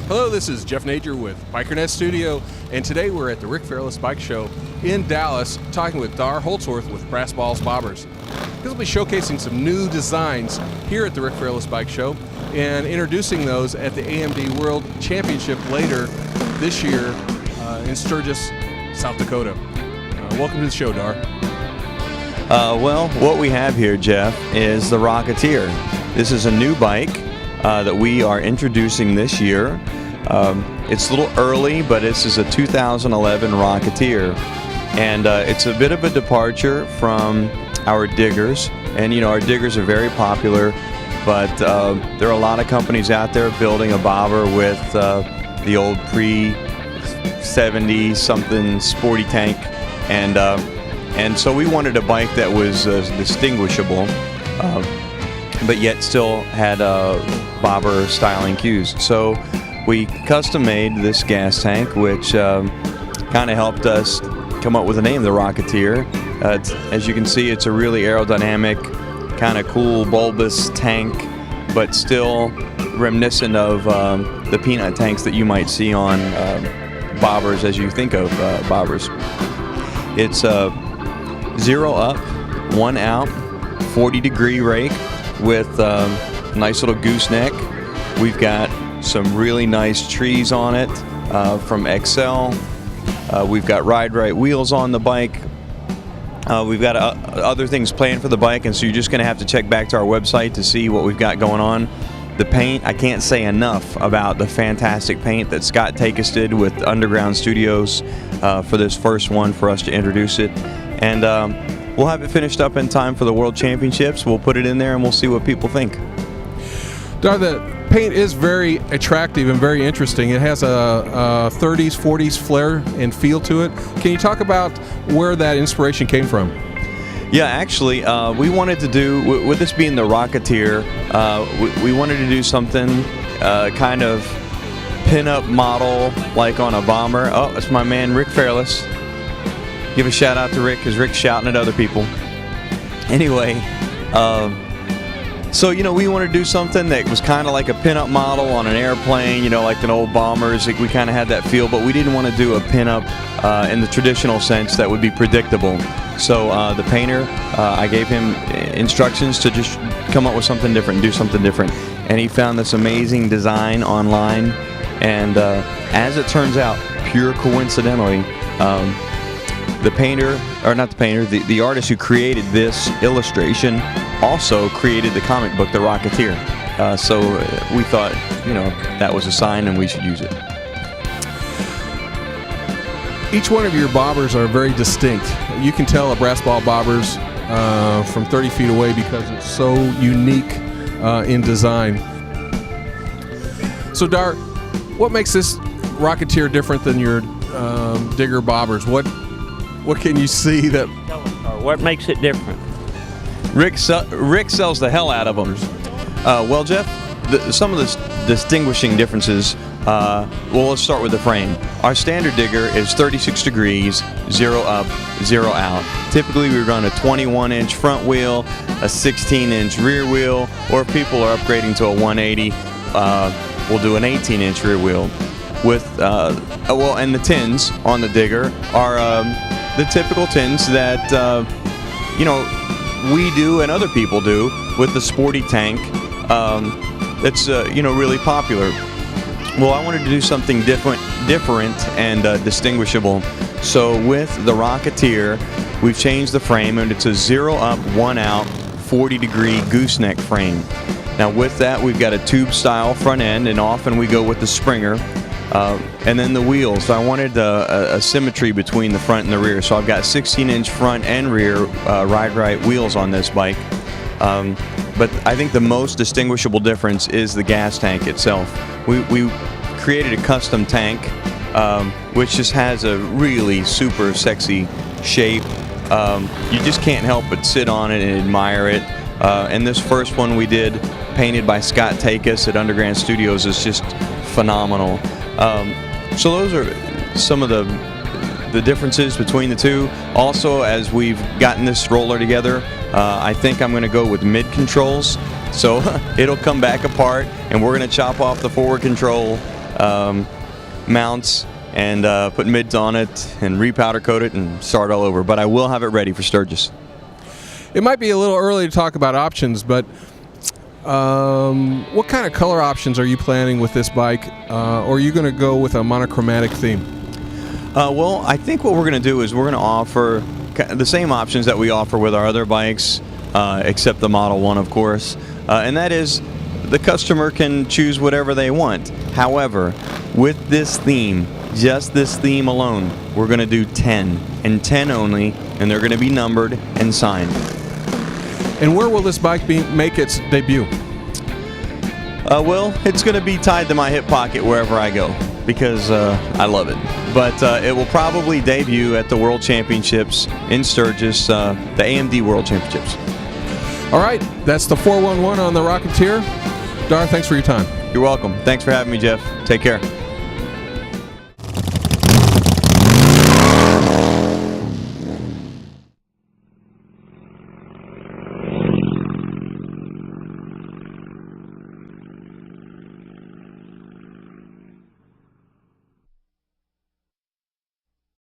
Hello, this is Jeff Nager with Bikernet Studio, and today we're at the Rick Fairless Bike Show in Dallas, talking with Dar Holdsworth with Brass Balls Bobbers. He'll be showcasing some new designs here at the Rick Fairless Bike Show and introducing those at the AMD World Championship later this year in Sturgis, South Dakota. Welcome to the show, Dar. Well, what we have here, Jeff, is the Rocketeer. This is a new bike that we are introducing this year. It's a little early, but this is a 2011 Rocketeer, and it's a bit of a departure from our diggers. And you know, our diggers are very popular, but there are a lot of companies out there building a bobber with the old pre-70 something sporty tank, and so we wanted a bike that was distinguishable, but yet still had bobber styling cues. So we custom made this gas tank, which kind of helped us come up with the name, the Rocketeer. As you can see, it's a really aerodynamic, kind of cool, bulbous tank, but still reminiscent of the peanut tanks that you might see on bobbers as you think of bobbers. It's 0 up, 1 out, 40-degree rake with nice little gooseneck. We've got some really nice trees on it from XL. We've got ride right wheels on the bike. We've got other things planned for the bike, and so you're just going to have to check back to our website to see what we've got going on. The paint, I can't say enough about the fantastic paint that Scott Takis did with Underground Studios for this first one for us to introduce it. And we'll have it finished up in time for the World Championships. We'll put it in there and we'll see what people think. Dar, the paint is very attractive and very interesting. It has a 30s, 40s flair and feel to it. Can you talk about where that inspiration came from? Yeah, actually, we wanted to do, with this being the Rocketeer, we wanted to do something kind of pin-up model like on a bomber. Oh, it's my man Rick Fairless. Give a shout out to Rick, because Rick's shouting at other people. Anyway, so, you know, we wanted to do something that was kind of like a pin-up model on an airplane, you know, like an old bombers. Like, we kind of had that feel, but we didn't want to do a pin-up in the traditional sense that would be predictable. So the painter, I gave him instructions to just come up with something different, do something different. And he found this amazing design online. And as it turns out, pure coincidentally, the painter, or not the painter, the artist who created this illustration also created the comic book, The Rocketeer. So we thought, you know, that was a sign and we should use it. Each one of your bobbers are very distinct. You can tell a brass ball bobbers from 30 feet away because it's so unique in design. So Dar, what makes this Rocketeer different than your digger bobbers? What can you see that... What makes it different? Rick sells the hell out of them. Well, Jeff, some of the distinguishing differences, well, let's start with the frame. Our standard digger is 36 degrees, 0 up, 0 out. Typically, we run a 21-inch front wheel, a 16-inch rear wheel, or if people are upgrading to a 180, we'll do an 18-inch rear wheel. With, well, and the tins on the digger are the typical tins that, you know, we do and other people do with the sporty tank that's, you know, really popular. Well, I wanted to do something different and distinguishable. So with the Rocketeer, we've changed the frame, and it's a 0 up, 1 out, 40-degree gooseneck frame. Now with that, we've got a tube-style front end, and often we go with the Springer. And then the wheels. So I wanted a symmetry between the front and the rear. So I've got 16-inch front and rear ride right wheels on this bike. But I think the most distinguishable difference is the gas tank itself. We created a custom tank, which just has a really super sexy shape. You just can't help but sit on it and admire it. And this first one we did, painted by Scott Takis at Underground Studios, is just phenomenal. So those are some of the differences between the two. Also, as we've gotten this roller together, I think I'm going to go with mid controls. So it'll come back apart, and we're going to chop off the forward control mounts and put mids on it and repowder coat it and start all over. But I will have it ready for Sturgis. It might be a little early to talk about options, but what kind of color options are you planning with this bike? Or are you going to go with a monochromatic theme? Well, I think what we're going to do is we're going to offer the same options that we offer with our other bikes, except the Model 1, of course. And that is, the customer can choose whatever they want. However, with this theme, just this theme alone, we're going to do 10, and 10 only, and they're going to be numbered and signed. And where will this bike make its debut? Well, it's going to be tied to my hip pocket wherever I go, because I love it. But it will probably debut at the World Championships in Sturgis, the AMD World Championships. All right, that's the 411 on the Rocketeer. Dar, thanks for your time. You're welcome. Thanks for having me, Jeff. Take care.